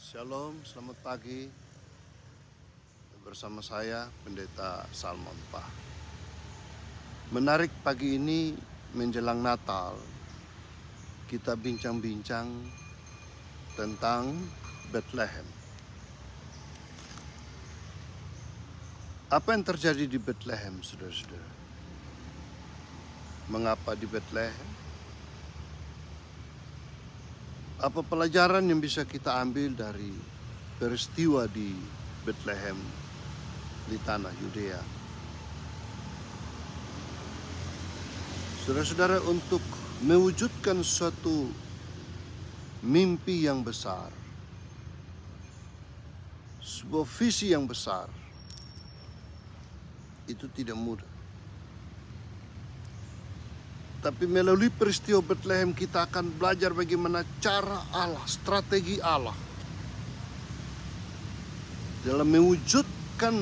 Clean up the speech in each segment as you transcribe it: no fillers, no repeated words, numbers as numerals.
Shalom, selamat pagi. Bersama saya Pendeta Salmon Pah. Menarik pagi ini menjelang Natal, kita bincang-bincang tentang Bethlehem. Apa yang terjadi di Bethlehem, saudara-saudara? Mengapa di Bethlehem? Apa pelajaran yang bisa kita ambil dari peristiwa di Bethlehem di tanah Yudea? Saudara-saudara, untuk mewujudkan suatu mimpi yang besar, sebuah visi yang besar, itu tidak mudah. Tapi melalui peristiwa Bethlehem kita akan belajar bagaimana cara Allah, strategi Allah dalam mewujudkan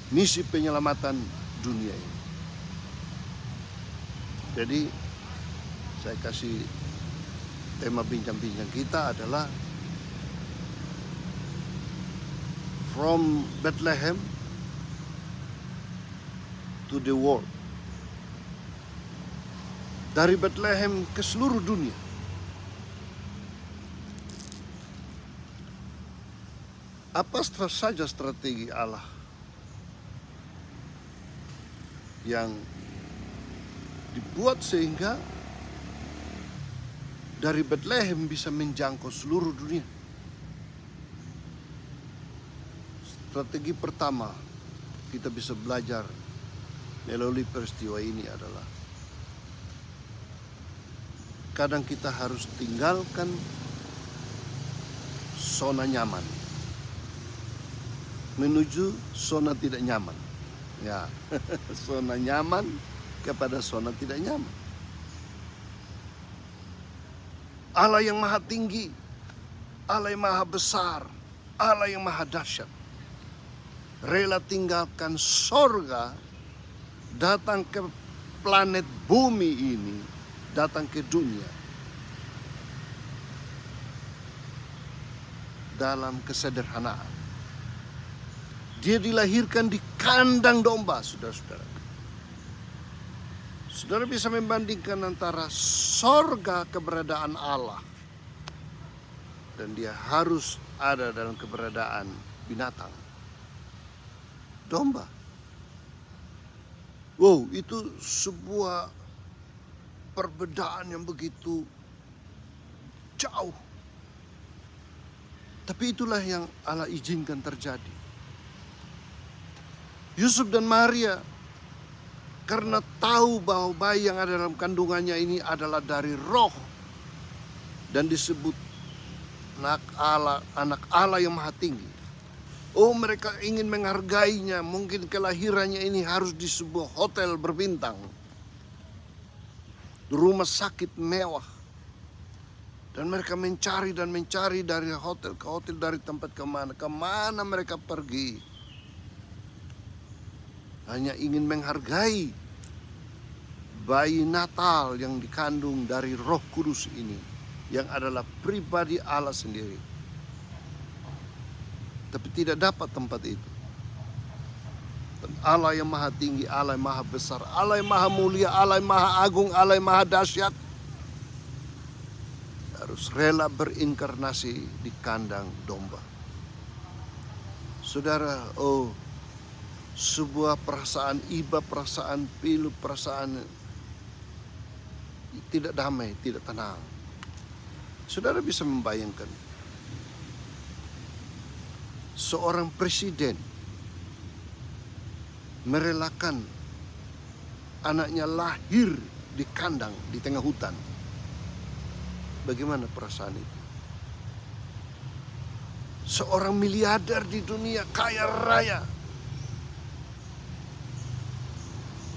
misi penyelamatan dunia ini. Jadi saya kasih tema bincang-bincang kita adalah From Bethlehem to the World. Dari Bethlehem ke seluruh dunia. Apa saja strategi Allah yang dibuat sehingga dari Bethlehem bisa menjangkau seluruh dunia? Strategi pertama kita bisa belajar melalui peristiwa ini adalah kadang kita harus tinggalkan zona nyaman menuju zona tidak nyaman. Ya, zona nyaman kepada zona tidak nyaman. Allah yang maha tinggi, Allah yang maha besar, Allah yang maha dahsyat, rela tinggalkan sorga, datang ke planet bumi ini, datang ke dunia dalam kesederhanaan. Dia dilahirkan di kandang domba, saudara-saudara. Saudara bisa membandingkan antara sorga keberadaan Allah dan dia harus ada dalam keberadaan binatang, domba. Wow, itu sebuah perbedaan yang begitu jauh. Tapi itulah yang Allah izinkan terjadi. Yusuf dan Maria karena tahu bahwa bayi yang ada dalam kandungannya ini adalah dari roh dan disebut anak Allah yang maha tinggi. Oh, mereka ingin menghargainya. Mungkin kelahirannya ini harus di sebuah hotel berbintang, rumah sakit mewah. Dan mereka mencari dan mencari dari hotel ke hotel, dari tempat kemana mereka pergi. Hanya ingin menghargai bayi Natal yang dikandung dari Roh Kudus ini, yang adalah pribadi Allah sendiri. Tapi tidak dapat tempat itu. Dan Allah yang maha tinggi, Allah yang maha besar, Allah yang maha mulia, Allah yang maha agung, Allah yang maha dahsyat harus rela berinkarnasi di kandang domba. Saudara, oh, sebuah perasaan iba, perasaan pilu, perasaan tidak damai, tidak tenang. Saudara bisa membayangkan seorang presiden merelakan anaknya lahir di kandang di tengah hutan. Bagaimana perasaan itu? Seorang miliarder di dunia, kaya raya,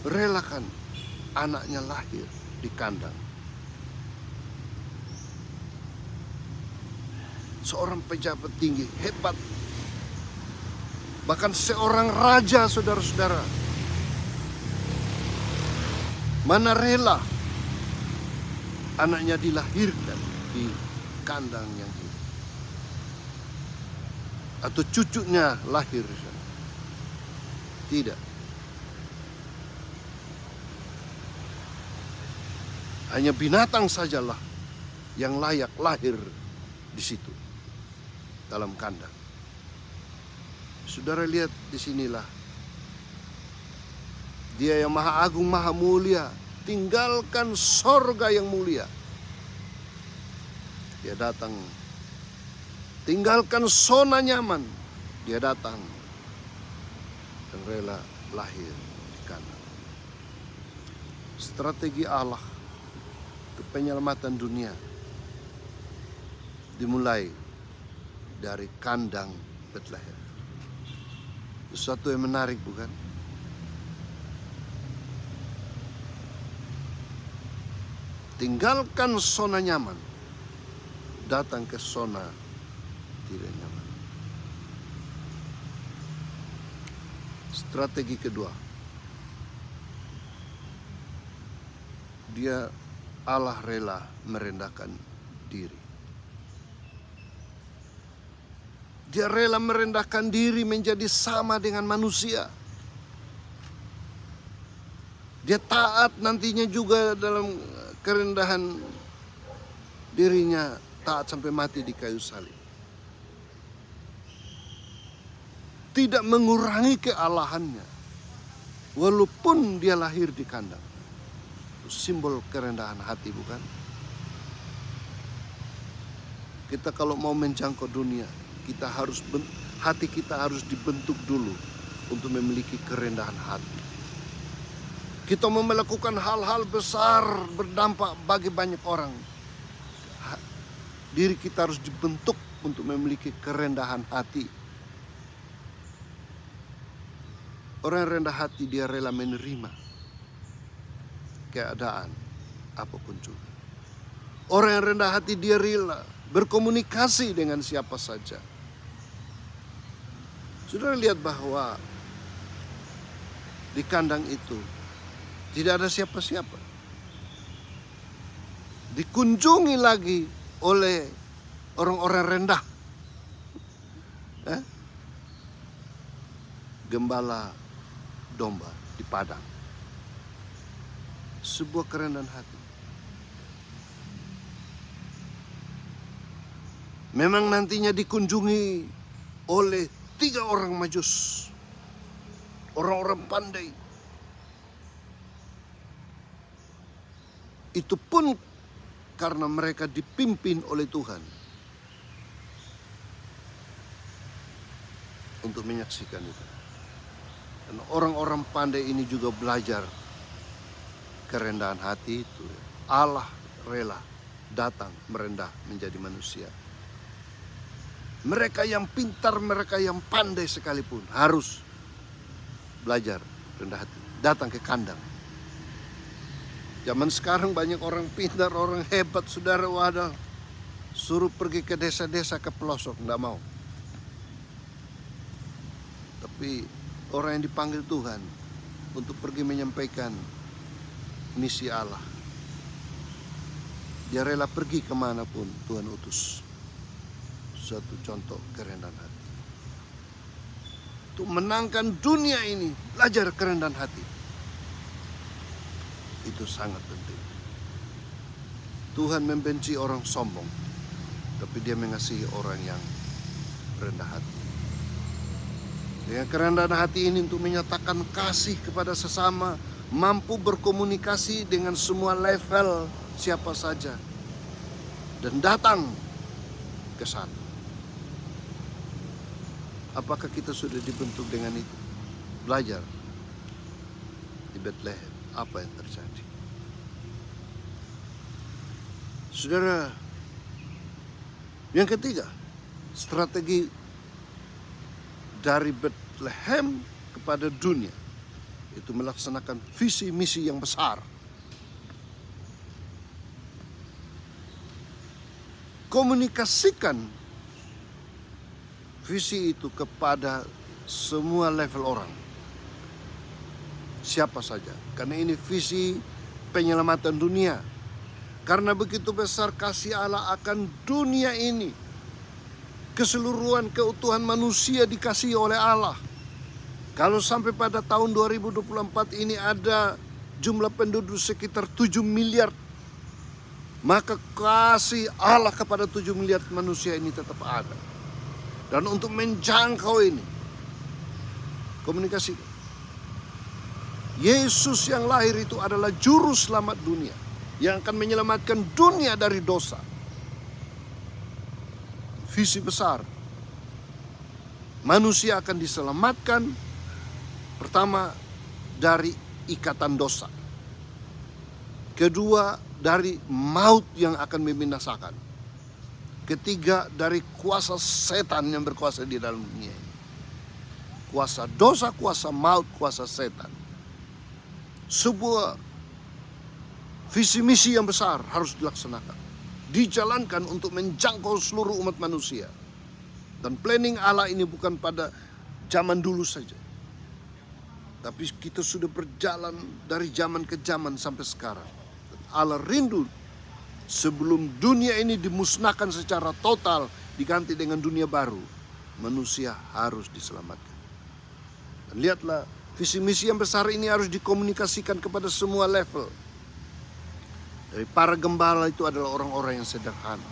relakan anaknya lahir di kandang. Seorang pejabat tinggi, hebat, bahkan seorang raja, saudara-saudara, mana rela anaknya dilahirkan di kandang yang hidup. Atau cucunya lahir di sana. Tidak. Hanya binatang sajalah yang layak lahir di situ, dalam kandang. Saudara lihat di sinilah. Dia yang maha agung, maha mulia, tinggalkan sorga yang mulia. Dia datang, tinggalkan zona nyaman. Dia datang dan rela lahir di kandang. Strategi Allah untuk penyelamatan dunia dimulai dari kandang Bethlehem. Sesuatu yang menarik, bukan? Tinggalkan zona nyaman, datang ke zona tidak nyaman. Strategi kedua, dia Allah rela merendahkan diri. Dia rela merendahkan diri menjadi sama dengan manusia. Dia taat nantinya juga dalam kerendahan dirinya, taat sampai mati di kayu salib. Tidak mengurangi kealahannya, walaupun dia lahir di kandang. Simbol kerendahan hati, bukan? Kita kalau mau menjangkau dunia, kita harus hati kita harus dibentuk dulu untuk memiliki kerendahan hati. Kita mau melakukan hal-hal besar berdampak bagi banyak orang. Diri kita harus dibentuk untuk memiliki kerendahan hati. Orang yang rendah hati, dia rela menerima keadaan apapun juga. Orang yang rendah hati, dia rela berkomunikasi dengan siapa saja. Saudara lihat bahwa di kandang itu tidak ada siapa-siapa. Dikunjungi lagi oleh orang-orang rendah. Gembala domba di padang. Sebuah kerendahan hati. Memang nantinya dikunjungi oleh 3 orang majus, orang-orang pandai. Itu pun karena mereka dipimpin oleh Tuhan untuk menyaksikan itu. Dan orang-orang pandai ini juga belajar kerendahan hati itu. Allah rela datang merendah menjadi manusia. Mereka yang pintar, mereka yang pandai sekalipun harus belajar rendah hati, datang ke kandang. Zaman sekarang banyak orang pintar, orang hebat, saudara, wadah, suruh pergi ke desa-desa, ke pelosok, enggak mau. Tapi orang yang dipanggil Tuhan untuk pergi menyampaikan misi Allah, dia rela pergi kemanapun Tuhan utus. Suatu contoh kerendahan hati. Untuk menangkan dunia ini, belajar kerendahan hati. Itu sangat penting. Tuhan membenci orang sombong, tapi dia mengasihi orang yang rendah hati. Dengan kerendahan hati ini untuk menyatakan kasih kepada sesama, mampu berkomunikasi dengan semua level siapa saja, dan datang ke sana. Apakah kita sudah dibentuk dengan itu? Belajar di Bethlehem apa yang terjadi. Saudara, yang ketiga, strategi dari Bethlehem kepada dunia itu melaksanakan visi misi yang besar. Komunikasikan visi itu kepada semua level orang. Siapa saja. Karena ini visi penyelamatan dunia. Karena begitu besar kasih Allah akan dunia ini, keseluruhan keutuhan manusia dikasihi oleh Allah. Kalau sampai pada tahun 2024 ini ada jumlah penduduk sekitar 7 miliar, maka kasih Allah kepada 7 miliar manusia ini tetap ada. Dan untuk menjangkau ini, komunikasi. Yesus yang lahir itu adalah juru selamat dunia, yang akan menyelamatkan dunia dari dosa. Visi besar. Manusia akan diselamatkan, pertama dari ikatan dosa. Kedua, dari maut yang akan membinasakan. Ketiga, dari kuasa setan yang berkuasa di dalam dunia ini. Kuasa dosa, kuasa maut, kuasa setan. Sebuah visi misi yang besar harus dilaksanakan, dijalankan untuk menjangkau seluruh umat manusia. Dan planning Allah ini bukan pada zaman dulu saja, tapi kita sudah berjalan dari zaman ke zaman sampai sekarang. Dan Allah rindu sebelum dunia ini dimusnahkan secara total, diganti dengan dunia baru, manusia harus diselamatkan. Dan lihatlah, visi misi yang besar ini harus dikomunikasikan kepada semua level. Dari para gembala itu adalah orang-orang yang sederhana.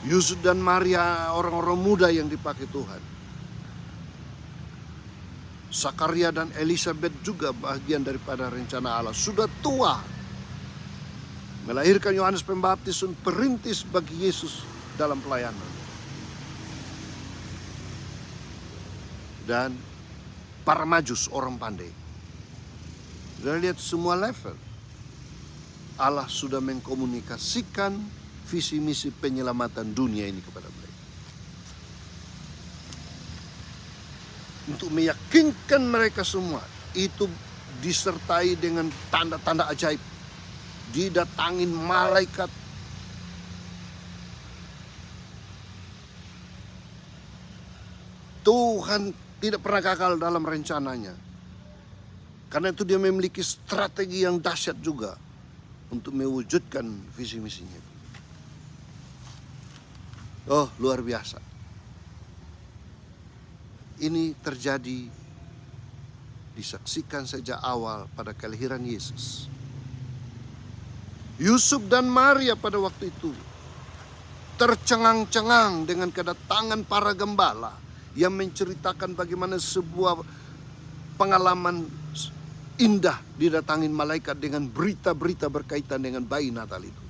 Yusuf dan Maria orang-orang muda yang dipakai Tuhan. Zakaria dan Elizabeth juga bagian daripada rencana Allah. Sudah tua, melahirkan Yohanes Pembaptis untuk perintis bagi Yesus dalam pelayanan. Dan para majus, orang pandai. Sudah lihat semua level. Allah sudah mengkomunikasikan visi misi penyelamatan dunia ini kepada mereka. Untuk meyakinkan mereka semua, itu disertai dengan tanda-tanda ajaib. Didatangin malaikat. Tuhan tidak pernah gagal dalam rencananya. Karena itu dia memiliki strategi yang dahsyat juga untuk mewujudkan visi misinya. Oh, luar biasa. Ini terjadi, disaksikan sejak awal pada kelahiran Yesus. Yusuf dan Maria pada waktu itu tercengang-cengang dengan kedatangan para gembala yang menceritakan bagaimana sebuah pengalaman indah didatangin malaikat dengan berita-berita berkaitan dengan bayi Natal itu.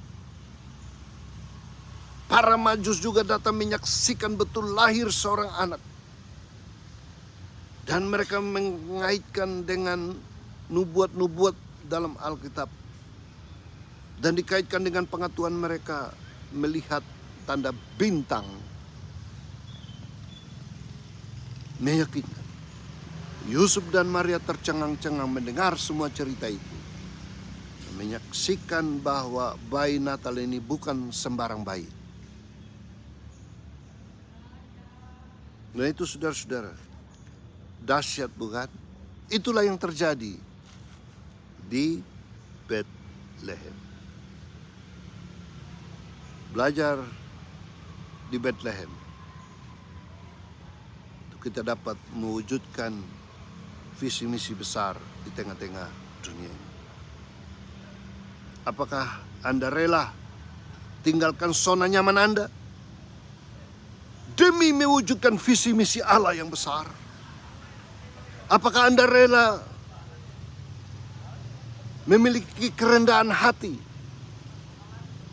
Para majus juga datang menyaksikan betul lahir seorang anak. Dan mereka mengaitkan dengan nubuat-nubuat dalam Alkitab. Dan dikaitkan dengan pengetahuan mereka melihat tanda bintang. Meyakinkan. Yusuf dan Maria tercengang-cengang mendengar semua cerita itu. Menyaksikan bahwa bayi Natal ini bukan sembarang bayi. Nah itu saudara-saudara, dahsyat bukan? Itulah yang terjadi di Bethlehem. Belajar di Bethlehem, kita dapat mewujudkan visi misi besar di tengah-tengah dunia ini. Apakah Anda rela tinggalkan zona nyaman Anda demi mewujudkan visi misi Allah yang besar? Apakah Anda rela memiliki kerendahan hati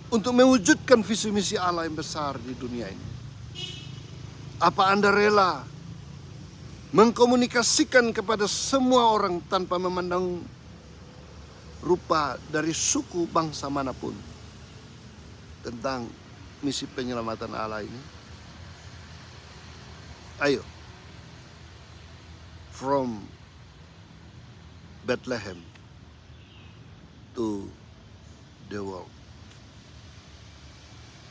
untuk mewujudkan visi misi Allah yang besar di dunia ini? Apa Anda rela mengkomunikasikan kepada semua orang tanpa memandang rupa dari suku bangsa manapun tentang misi penyelamatan Allah ini? Ayo, from Bethlehem to the world.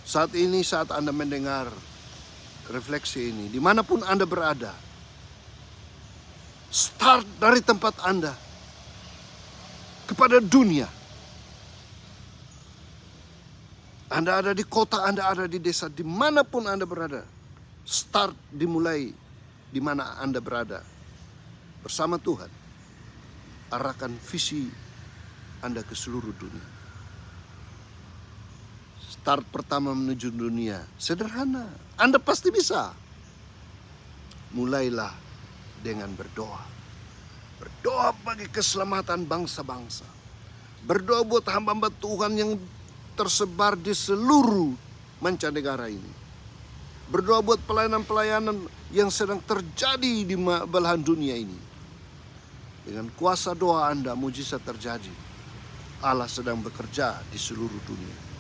Saat ini, saat Anda mendengar refleksi ini, dimanapun Anda berada, start dari tempat Anda kepada dunia. Anda ada di kota, Anda ada di desa, dimanapun Anda berada. Start dimulai di mana Anda berada. Bersama Tuhan, arahkan visi Anda ke seluruh dunia. Start pertama menuju dunia, sederhana. Anda pasti bisa. Mulailah dengan berdoa. Berdoa bagi keselamatan bangsa-bangsa. Berdoa buat hamba-hamba Tuhan yang tersebar di seluruh mancanegara ini. Berdoa buat pelayanan-pelayanan yang sedang terjadi di belahan dunia ini. Dengan kuasa doa Anda, mujizat terjadi. Allah sedang bekerja di seluruh dunia.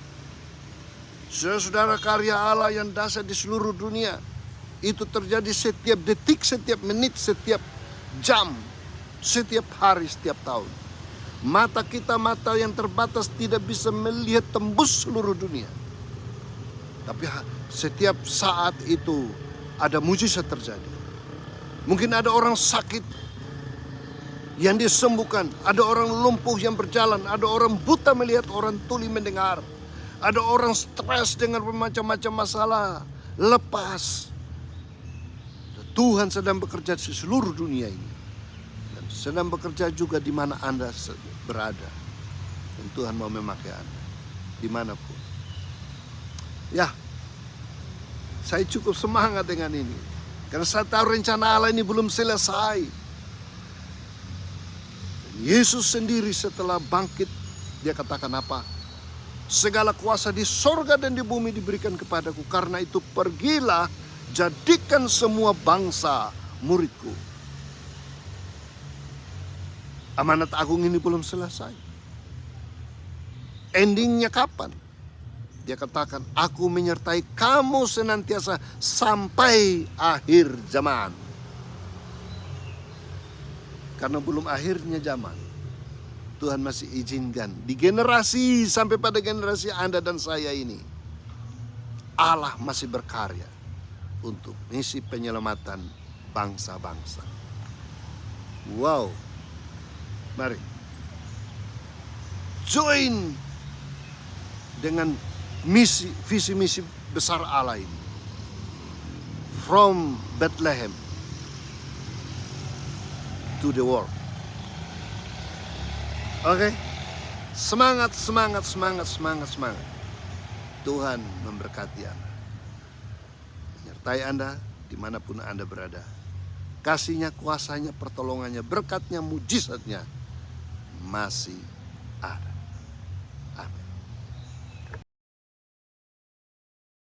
Saudara, karya Allah yang dahsyat di seluruh dunia, itu terjadi setiap detik, setiap menit, setiap jam, setiap hari, setiap tahun. Mata kita, mata yang terbatas, tidak bisa melihat tembus seluruh dunia. Tapi setiap saat itu ada mujizat terjadi. Mungkin ada orang sakit yang disembuhkan, ada orang lumpuh yang berjalan, ada orang buta melihat, orang tuli mendengar, ada orang stres dengan bermacam-macam masalah lepas. Tuhan sedang bekerja di seluruh dunia ini. Sedang bekerja juga di mana Anda berada. Dan Tuhan mau memakai Anda dimanapun. Ya, saya cukup semangat dengan ini. Karena saya tahu rencana Allah ini belum selesai. Dan Yesus sendiri setelah bangkit, dia katakan apa? Segala kuasa di sorga dan di bumi diberikan kepadaku. Karena itu pergilah, jadikan semua bangsa muridku. Amanat agung ini belum selesai. Endingnya kapan? Dia katakan, aku menyertai kamu senantiasa sampai akhir zaman. Karena belum akhirnya zaman, Tuhan masih izinkan di generasi sampai pada generasi Anda dan saya ini, Allah masih berkarya untuk misi penyelamatan bangsa-bangsa. Wow. Mari join dengan visi misi besar Allah ini. From Bethlehem to the world. Oke? Semangat, semangat, semangat, semangat, semangat. Tuhan memberkati Anda. Menyertai Anda dimanapun Anda berada. Kasihnya, kuasanya, pertolongannya, berkatnya, mujizatnya masih ada.